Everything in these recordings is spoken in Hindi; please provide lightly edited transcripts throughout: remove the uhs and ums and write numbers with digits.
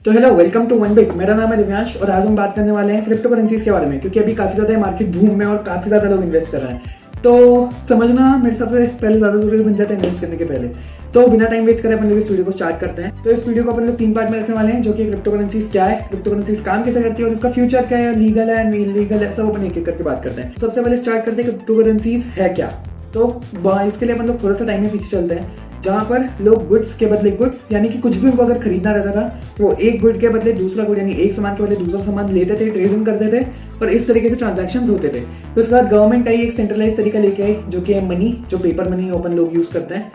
तो hello, welcome to one bit. मेरा नाम है दिव्यांश और आज हम बात करने वाले हैं क्रिप्टो करेंसीज के बारे में, क्योंकि अभी काफी ज्यादा मार्केट बूम में और काफी ज्यादा लोग इन्वेस्ट कर रहे हैं। तो समझना मेरे हिसाब से पहले ज्यादा जरूरी बन जाता है इन्वेस्ट करने के पहले। तो बिना टाइम वेस्ट करे अपन लोग इस वीडियो को स्टार्ट करते हैं। तो इस वीडियो को अपन लोग 3 पार्ट में रखने वाले हैं, जो कि क्रिप्टो करेंसीज क्या है, क्रिप्टो करेंसीज काम कैसे करती है और इसका फ्यूचर क्या है, लीगल है इलीगल है, सब अपन एक एक करके बात करते हैं। सबसे पहले स्टार्ट करते हैं क्रिप्टो करेंसीज है क्या। तो इसके लिए अपन लोग थोड़ा सा टाइम में पीछे चलते हैं, जहां पर लोग गुड्स के बदले गुड्स यानी कि कुछ भी उनको अगर खरीदना रहता था तो वो एक गुड के बदले दूसरा गुड यानी एक सामान के बदले दूसरा सामान लेते थे, ट्रेडिंग करते थे और इस तरीके से ट्रांजैक्शंस होते थे। तो उसके बाद गवर्नमेंट आई, एक सेंट्रलाइज तरीका लेके आई, जो कि है मनी, जो पेपर मनी अपन लोग यूज करते हैं।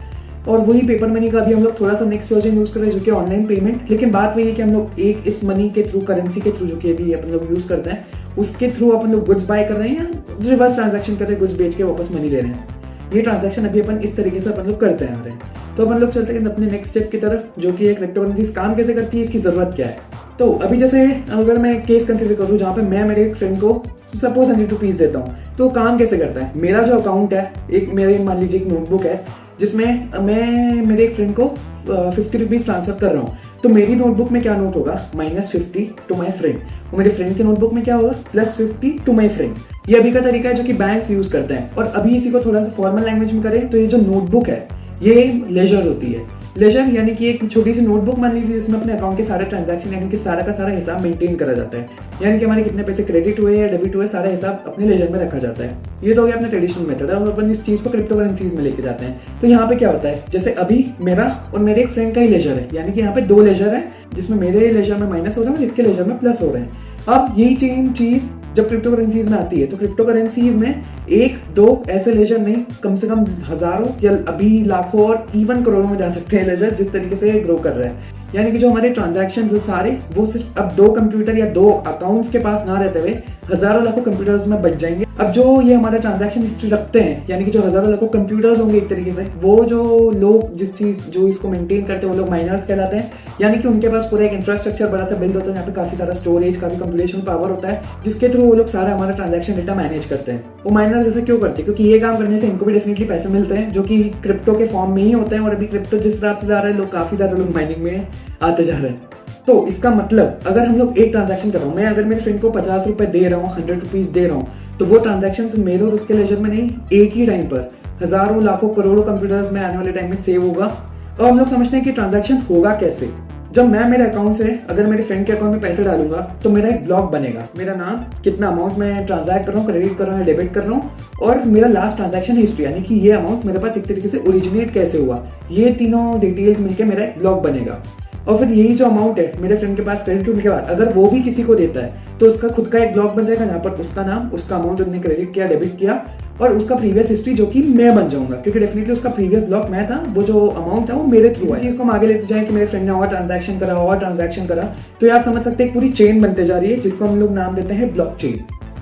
और वही पेपर मनी का भी हम लोग थोड़ा सा नेक्स्ट वर्जन यूज कर रहे हैं, जो कि ऑनलाइन पेमेंट। लेकिन बात वही है कि हम लोग एक इस मनी के थ्रू, करेंसी के थ्रू, जो कि अभी अपन लोग यूज करते हैं, उसके थ्रू अपन लोग गुड्स बाय कर रहे हैं या रिवर्स ट्रांजैक्शन कर रहे हैं, गुड्स बेच के वापस मनी ले रहे हैं। ये ट्रांजैक्शन अभी अपन इस तरीके से अपन लोग करते हैं। तो अपन लोग चलते हैं अपने नेक्स्ट स्टेप की तरफ, जो कि क्रिप्टो करेंसीज काम कैसे करती है, इसकी जरूरत क्या है। तो अभी जैसे अगर मैं केस कंसीडर करूँ जहाँ पे मैं मेरे एक फ्रेंड को सपोज 100 रुपीज देता हूँ, तो काम कैसे करता है। मेरा जो अकाउंट है, एक मेरे मान लीजिए एक नोटबुक है जिसमें मैं मेरे एक फ्रेंड को 50 रुपीज ट्रांसफर कर रहा हूँ। तो मेरी नोटबुक में क्या नोट होगा, -50 टू माई फ्रेंड, और मेरे फ्रेंड के नोटबुक में क्या होगा, +50 टू माई फ्रेंड। ये अभी का तरीका है जो कि बैंक्स यूज करते हैं। और अभी इसी को थोड़ा सा फॉर्मल लैंग्वेज में करें तो ये जो नोटबुक है ये लेजर होती है। लेजर यानी कि एक छोटी सी नोटबुक मान लीजिए, जिसमें अपने अकाउंट के सारे ट्रांजैक्शन यानी कि सारा का सारा हिसाब मेंटेन करा जाता है। यानी कि हमारे कितने पैसे क्रेडिट हुए या डेबिट हुए, सारा हिसाब अपने लेजर में रखा जाता है। ये तो हो गया अपना ट्रेडिशनल मेथड है, और अपन इस चीज को क्रिप्टो करेंसीज में लेके जाते हैं। तो यहाँ पे क्या होता है, जैसे अभी मेरा और मेरे एक फ्रेंड का ही लेजर है, यानी कि यहाँ पे 2 लेजर है, जिसमें मेरे लेजर में माइनस हो रहा है और इसके लेजर में प्लस हो रहे हैं। अब यही चीज जब क्रिप्टो करेंसीज में आती है, तो क्रिप्टो करेंसीज में 1-2 ऐसे लेजर नहीं, कम से कम हजारों या अभी लाखों और इवन करोड़ों में जा सकते हैं लेजर, जिस तरीके से ग्रो कर रहा है। यानी कि जो हमारे ट्रांजैक्शंस है सारे, वो सिर्फ अब 2 कंप्यूटर या 2 अकाउंट्स के पास ना रहते हुए हजारों लाखों कंप्यूटर्स में बच जाएंगे। अब जो ये हमारा ट्रांजैक्शन हिस्ट्री रखते हैं, यानी कि जो हजारों लाखों कंप्यूटर्स होंगे एक तरीके से, वो जो लोग जो इसको मेंटेन करते हैं वो लोग माइनर्स कहलाते हैं। यानी कि उनके पास पूरा एक इंफ्रास्ट्रक्चर बड़ा सा बिल्ड होता है, यहाँ पे काफी सारा स्टोरेज, काफी कंप्यूटेशन पावर होता है, जिसके थ्रू वो लोग सारा हमारा ट्रांजैक्शन डेटा मैनेज करते हैं। वो माइनर्स ऐसा क्यों करते हैं, क्योंकि ये काम करने से इनको भी डेफिनेटली पैसे मिलते हैं, जो कि क्रिप्टो के फॉर्म में ही होते हैं। और अभी क्रिप्टो जिस हिसाब से जा रहा है, लोग काफी ज्यादा लोग माइनिंग में आते जा रहे हैं। तो इसका मतलब, अगर हम लोग एक ट्रांजैक्शन कर रहा हूँ, मैं अगर मेरे फ्रेंड को 50 रुपए दे रहा हूँ, 100 रुपीज दे रहा हूँ, तो वो ट्रांजैक्शन मेरे और उसके लेजर में नहीं, एक ही टाइम पर हजारों लाखों करोड़ों कंप्यूटर्स में आने वाले टाइम में सेव होगा। और हम लोग समझते हैं कि ट्रांजैक्शन होगा कैसे। जब मैं मेरे अकाउंट से अगर मेरे फ्रेंड के अकाउंट में पैसे डालूंगा, तो मेरा एक ब्लॉक बनेगा, मेरा नाम, कितना अमाउंट मैं ट्रांजैक्ट कर रहा हूँ, क्रेडिट कर रहा हूँ या डेबिट कर रहा हूँ, और मेरा लास्ट ट्रांजैक्शन हिस्ट्री, यानी कि ये अमाउंट मेरे पास एक तरीके से ओरिजिनेट कैसे हुआ, ये तीनों डिटेल्स मिलकर मेरा एक ब्लॉक बनेगा। और फिर यही जो अमाउंट है मेरे फ्रेंड के पास क्रेडिट होने के बाद, अगर वो भी किसी को देता है, तो उसका खुद का एक ब्लॉक बन जाएगा, जहाँ पर उसका नाम, उसका अमाउंट उसने क्रेडिट किया, डेबिट किया, और उसका प्रीवियस हिस्ट्री, जो कि मैं बन जाऊंगा, क्योंकि डेफिनेटली उसका प्रीवियस ब्लॉक मैं था, वो जो अमाउंट था वो मेरे थ्रू है। इस चीज को हम आगे लेते जाएं कि मेरे फ्रेंड ने और ट्रांजैक्शन करा, तो ये आप समझ सकते हैं पूरी चेन बनते जा रही है, जिसको हम लोग नाम देते हैं ब्लॉकचेन।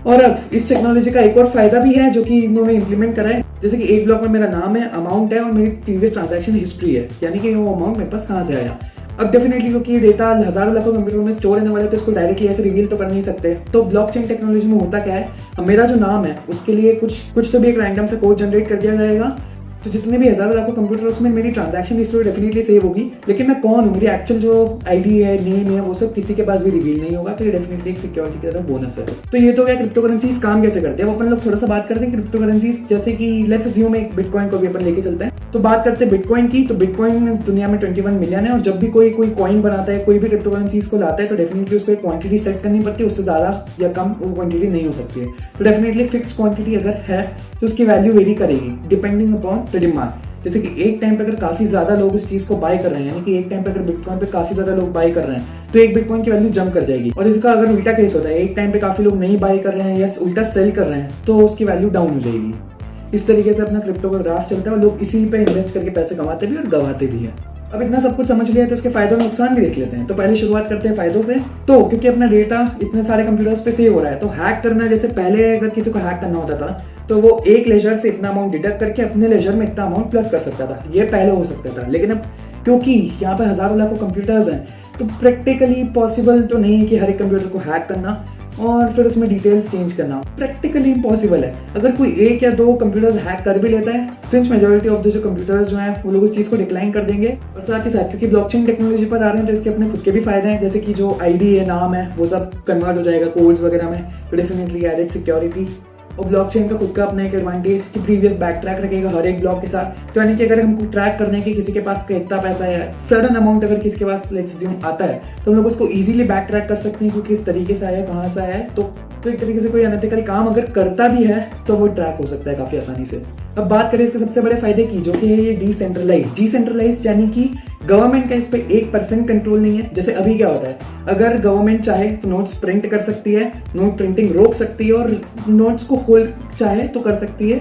और अब इस टेक्नोलॉजी का एक और फायदा भी है, जो कि इन्होंने इंप्लीमेंट करा है। जैसे कि एक ब्लॉक में मेरा नाम है, अमाउंट है और मेरी प्रीवियस ट्रांजैक्शन हिस्ट्री है, यानी कि वो अमाउंट मेरे पास कहाँ से आया। अब डेफिनेटली क्योंकि ये डेटा हजारों लाखों कंप्यूटर में स्टोर होने वाला है, तो इसको डायरेक्टली ऐसे रिवील तो कर नहीं सकते। तो ब्लॉकचेन टेक्नोलॉजी में होता क्या है, अब मेरा जो नाम है उसके लिए कुछ तो भी एक रैंडम से कोड जनरेट कर दिया जाएगा। तो जितने भी हजारों लाखों कंप्यूटर, उसमें मेरी ट्रांजैक्शन हिस्ट्री डेफिनेटली सेव होगी, लेकिन मैं कौन हूँ, मेरी एक्चुअल जो आईडी है, नेम है, वो सब किसी के पास भी रिवील नहीं होगा। तो ये डेफिनेटली एक सिक्योरिटी की तरफ बोनस है। तो ये तो क्या क्रिप्टो करेंसीज काम कैसे करते हैं, वो अपन लोग थोड़ा सा बात करते हैं। क्रिप्टो करेंसीज जैसे कि लेट्स अज्यूम एक बिटकॉइन को भी अपन लेके चलते हैं। तो बात करते हैं बिटकॉइन की। तो बिटकॉइन इस दुनिया में 21 मिलियन है, और जब भी कोई कॉइन बनाता है, कोई भी क्रिप्टो करेंसीज को लाता है, तो डेफिनेटली उसको एक क्वांटिटी सेट करनी पड़ती है, उससे ज्यादा या कम वो क्वांटिटी नहीं हो सकती है। तो डेफिनेटली फिक्स्ड क्वांटिटी अगर है तो उसकी वैल्यू वेरी करेगी डिपेंडिंग अपॉन द डिमांड। जैसे कि एक टाइम पे अगर काफी ज्यादा लोग इस चीज को बाय कर रहे हैं, यानी कि एक टाइम पे अगर बिटकॉइन पे काफी ज्यादा लोग बाय कर रहे हैं, तो एक बिटकॉइन की वैल्यू जंप कर जाएगी। और इसका अगर उल्टा केस होता है, एक टाइम पे काफी लोग नहीं बाय कर रहे हैं या उल्टा सेल कर रहे हैं, तो उसकी वैल्यू डाउन हो जाएगी। इस तरीके से अपना क्रिप्टो का ग्राफ चलता है, और लोग इसी पे इन्वेस्ट करके पैसे कमाते भी और गवाते भी हैं। अब इतना सब कुछ समझ लिया तो इसके फायदे और नुकसान भी देख लेते हैं। तो पहले शुरुआत करते हैं फायदों से। तो क्योंकि अपना डेटा इतने सारे कंप्यूटर्स पे सेव हो रहा है, तो हैक करना, जैसे पहले अगर किसी को हैक करना होता था, तो वो एक लेजर से इतना अमाउंट डिडक्ट करके अपने लेजर में इतना अमाउंट प्लस कर सकता था। ये पहले हो सकता था, लेकिन अब क्योंकि यहाँ पे हजारों लाखों कंप्यूटर्स हैं, तो प्रैक्टिकली पॉसिबल तो नहीं है कि हर एक कंप्यूटर को हैक करना। और फिर उसमें डिटेल्स चेंज करना प्रैक्टिकली इम्पॉसिबल है। अगर कोई एक या दो कंप्यूटर्स हैक कर भी लेता है, सिंस मेजॉरिटी ऑफ द जो कंप्यूटर्स जो हैं वो लोग उस चीज़ को डिक्लाइन कर देंगे। और साथ ही साथ क्योंकि ब्लॉकचेन टेक्नोलॉजी पर आ रहे हैं तो इसके अपने खुद के भी फायदे हैं, जैसे कि जो आईडी है, नाम है, वो सब कन्वर्ट हो जाएगा कोड्स वगैरह में, तो डेफिनेटली एडेड सिक्योरिटी। और ब्लॉकचेन का खुद का अपना एक एडवांटेज कि प्रीवियस बैक ट्रैक रखेगा हर एक ब्लॉक के साथ। तो यानी कि अगर हमको ट्रैक करने के किसी के पास कितना पैसा है, सडन अमाउंट अगर किसी के पास लेट्स अज्यूम आता है, तो हम लोग उसको इजीली बैक ट्रैक कर सकते हैं कि किस तरीके से आया, कहाँ से आया है। तो एक तरीके से कोई अनएथिकल काम अगर करता भी है तो वो ट्रैक हो सकता है काफी आसानी से। अब बात करें इसके सबसे बड़े फायदे की, जो कि है ये डिसेंट्रलाइज यानी कि गवर्नमेंट का इस पे 1% कंट्रोल नहीं है। जैसे अभी क्या होता है, अगर गवर्नमेंट चाहे तो नोट्स प्रिंट कर सकती है, नोट प्रिंटिंग रोक सकती है और नोट्स को होल्ड चाहे तो कर सकती है।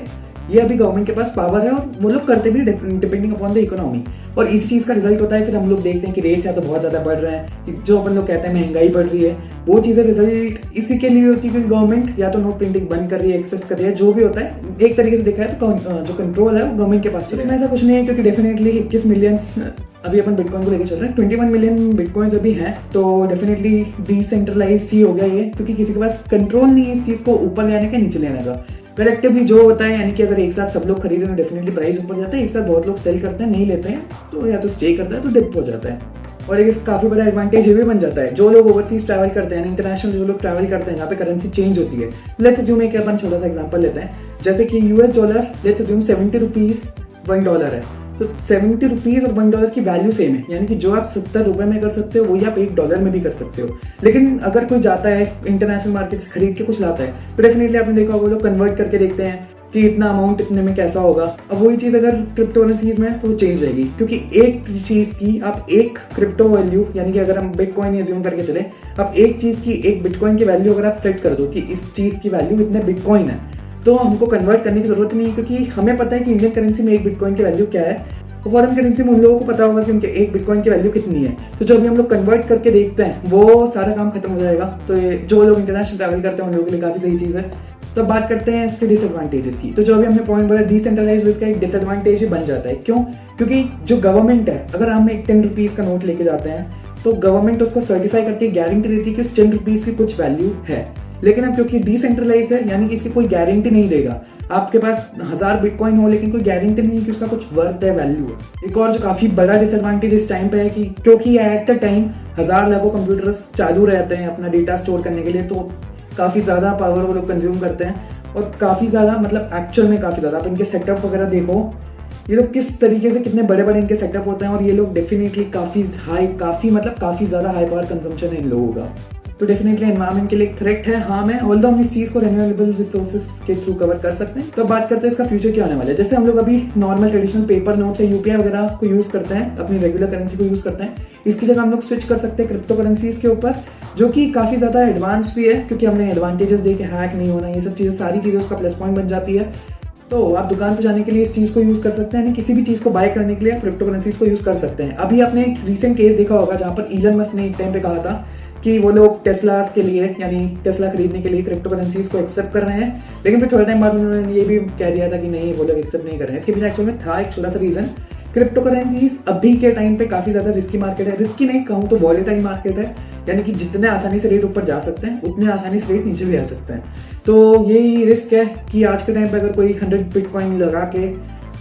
ये अभी गवर्नमेंट के पास पावर है और वो लोग करते भी डिपेंडिंग अपॉन द इकोनॉमी। और इसी चीज़ का रिजल्ट होता है फिर हम लोग देखते हैं कि रेट्स या तो बहुत ज़्यादा बढ़ रहे हैं, जो अपन लोग कहते हैं महंगाई बढ़ रही है, वो चीज़ें रिजल्ट इसी के लिए होती है कि गवर्नमेंट या तो नोट प्रिंटिंग बंद कर रही है, एक्सेस कर रही है, जो भी होता है एक तरीके से देखा है तो जो कंट्रोल है वो गवर्नमेंट के पास। इसमें ऐसा कुछ नहीं है क्योंकि डेफिनेटली 21 मिलियन अभी अपन बिटकॉइन को लेकर चल रहे हैं, 21 मिलियन बिटकॉइंस अभी हैं, तो डेफिनेटली डिसेंट्रलाइज ही हो गया ये, क्योंकि किसी के पास कंट्रोल नहीं है इस चीज़ को ऊपर ले आने का, नीचे ले आने का। कलेक्टिवली जो होता है, यानी कि अगर एक साथ सब लोग खरीदे तो डेफिनेटली प्राइस ऊपर जाता है, एक साथ बहुत लोग सेल करते हैं, नहीं लेते हैं तो या तो स्टे करता है तो डिप हो जाता है। और एक काफ़ी बड़ा एडवांटेज ये भी बन जाता है, जो लोग ओवरसीज ट्रैवल करते हैं, इंटरनेशनल जो लोग ट्रैवल करते हैं जहाँ पे करेंसी चेंज होती है। लेट्स अज्यूम एक अपन छोटा सा एग्जांपल लेते हैं, जैसे कि US dollar let's assume 70 rupees $1 है, तो 70 रुपीज़ और $1 की वैल्यू सेम है, यानी कि जो आप 70 रुपये में कर सकते हो वही आप $1 में भी कर सकते हो। लेकिन अगर कोई जाता है इंटरनेशनल मार्केट से खरीद के कुछ लाता है तो डेफिनेटली आपने देखा होगा लोग कन्वर्ट करके देखते हैं कि इतना अमाउंट इतने में कैसा होगा। अब वही चीज़ अगर क्रिप्टो करेंसीज में तो चेंज रहेगी, क्योंकि एक चीज़ की आप एक क्रिप्टो वैल्यू, यानी कि अगर हम बिटकॉइन एज्यूम करके चले, आप एक चीज़ की एक बिटकॉइन की वैल्यू अगर आप सेट कर दो कि इस चीज़ की वैल्यू इतने बिटकॉइन है, तो हमको कन्वर्ट करने की जरूरत नहीं है, क्योंकि हमें पता है कि इंडियन करेंसी में एक बिटकॉइन की वैल्यू क्या है। फॉरेन करेंसी में उन लोगों को पता होगा कि उनके एक बिटकॉइन की वैल्यू कितनी है। तो जो अभी हम लोग कन्वर्ट करके देखते हैं वो सारा काम खत्म हो जाएगा। तो ये जो लोग इंटरनेशनल ट्रैवल करते हैं उन लोगों के लिए काफ़ी सही चीज़ है। तो बात करते हैं इसके डिसएडवांटेजेस की। तो जो अभी हमने पॉइंट बोला डिसेंट्रलाइज, इसका एक डिसएडवांटेज ही बन जाता है। क्यों? क्योंकि जो गवर्नमेंट है, अगर हम एक 10 रुपीज़ का नोट लेके जाते हैं तो गवर्नमेंट उसको सर्टिफाई करती है, गारंटी देती है कि उस 10 रुपीज़ की कुछ वैल्यू है। लेकिन अब क्योंकि डिसेंट्रलाइज है, यानी कि इसकी कोई गारंटी नहीं देगा। आपके पास 1000 बिटकॉइन हो लेकिन कोई गारंटी नहीं कि उसका कुछ वर्थ है, वैल्यू है। एक और जो काफ़ी बड़ा डिसएडवांटेज इस टाइम पे है कि क्योंकि एट द टाइम 1000 लाखों कंप्यूटर्स चालू रहते हैं अपना डेटा स्टोर करने के लिए, तो काफ़ी ज़्यादा पावर वो लोग कंज्यूम करते हैं और काफ़ी ज़्यादा, मतलब एक्चुअल में काफ़ी ज़्यादा। आप इनके सेटअप वगैरह देखो, ये लोग किस तरीके से कितने बड़े बड़े इनके सेटअप होते हैं और ये लोग डेफिनेटली काफ़ी ज़्यादा हाई पावर कंजम्पशन है इन लोगों का। तो डेफिनेटली एनवायरमेंट के लिए एक थ्रेट है, हार्म है, ऑल्दो हम इस चीज़ को रिन्यूएबल रिसोर्सेज के थ्रू कवर कर सकते हैं। तो बात करते हैं इसका फ्यूचर क्या होने वाला है। जैसे हम लोग अभी नॉर्मल ट्रेडिशनल पेपर नोट्स या यूपीआई वगैरह को यूज़ करते हैं, अपनी रेगुलर करेंसी को यूज़ करते हैं, इसकी जगह हम लोग स्विच कर सकते हैं क्रिप्टो करेंसीज के ऊपर, जो कि काफ़ी ज़्यादा एडवांस भी है, क्योंकि हमने एडवांटेजेस देखे, हैक नहीं होना, ये सब चीज़ें, सारी चीज़ें उसका प्लस पॉइंट बन जाती है। तो आप दुकान पर जाने के लिए इस चीज़ को यूज़ कर सकते हैं, यानी किसी भी चीज़ को बाय करने के लिए आप क्रिप्टो करेंसीज को यूज़ कर सकते हैं। अभी आपने एक रीसेंट केस देखा होगा जहाँ पर इलन मस्क ने एक टाइम पे कहा था कि वो लोग टेस्लास के लिए, यानी टेस्ला खरीदने के लिए क्रिप्टो करेंसीज को एक्सेप्ट कर रहे हैं, लेकिन फिर थोड़े टाइम बाद उन्होंने ये भी कह दिया था कि नहीं, वो लोग एक्सेप्ट नहीं कर रहे हैं। इसके पीछे एक्चुअल में था एक छोटा सा रीज़न, क्रिप्टो करेंसीज अभी के टाइम पे काफ़ी ज़्यादा रिस्की मार्केट है। रिस्की नहीं कहूँ तो वॉलेटाइल मार्केट है, यानी कि जितने आसानी से रेट ऊपर जा सकते हैं उतने आसानी से रेट नीचे भी आ सकते हैं। तो यही रिस्क है कि आज के टाइम पे अगर कोई 100 बिटकॉइन लगा के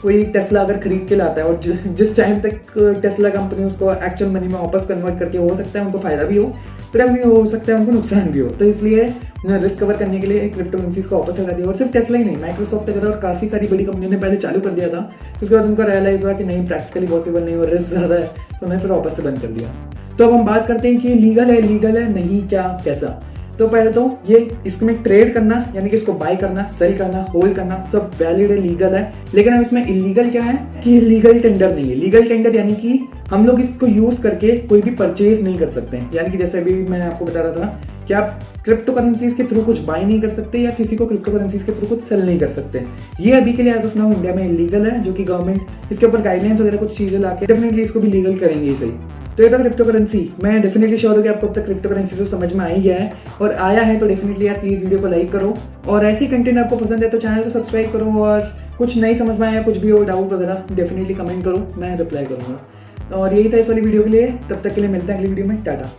कोई टेस्ला अगर खरीद के लाता है और जिस टाइम तक टेस्ला कंपनी उसको एक्चुअल मनी में वापस कन्वर्ट करके, हो सकता है उनको फायदा भी हो, फिर भी हो सकता है उनको नुकसान भी हो। तो इसलिए रिस्क कवर करने के लिए क्रिप्टो करेंसीज को वापस हटा दिया। और सिर्फ टेस्ला ही नहीं, माइक्रोसॉफ्ट वगैरह और काफ़ी सारी बड़ी कंपनियों ने पहले चालू कर दिया था, उसके बाद उनको रियलाइज हुआ कि नहीं, प्रैक्टिकली पॉसिबल नहीं और रिस्क ज़्यादा है, तो उन्होंने फिर वापस से बंद कर दिया। तो अब हम बात करते हैं कि लीगल है नहीं, क्या, कैसा। तो पहले तो ये इसमें ट्रेड करना, यानी कि इसको बाय करना, सेल करना, होल्ड करना, सब वैलिड है, लीगल है। लेकिन अब इसमें इलीगल क्या है कि लीगल टेंडर नहीं है। लीगल टेंडर यानी कि हम लोग इसको यूज करके कोई भी परचेज नहीं कर सकते हैं, यानी कि जैसे अभी मैं आपको बता रहा था कि आप क्रिप्टो करेंसीज के थ्रू कुछ बाय नहीं कर सकते या किसी को क्रिप्टो करेंसीज के थ्रू कुछ सेल नहीं कर सकते। ये अभी के लिए एज ऑफ नाउ इंडिया में इलीगल है, जो कि गवर्नमेंट इसके ऊपर गाइडलाइंस वगैरह कुछ चीजें लाके डेफिनेटली इसको भी लीगल करेंगे ही सही। तो ये था क्रिप्टो करेंसी। मैं डेफिनेटली श्योर हूँ कि आपको अब तक क्रिप्टो करेंसी तो समझ में आ ही गया है, और आया है तो डेफिनेटली यार प्लीज़ वीडियो को लाइक करो, और ऐसी कंटेंट आपको पसंद है तो चैनल को सब्सक्राइब करो, और कुछ नहीं समझ में आया, कुछ भी हो डाउट वगैरह डेफिनेटली कमेंट करो, मैं रिप्लाई करूँगा। और यही था इस वाली वीडियो के लिए। तब तक के लिए मिलते हैं अगली वीडियो में। टाटा।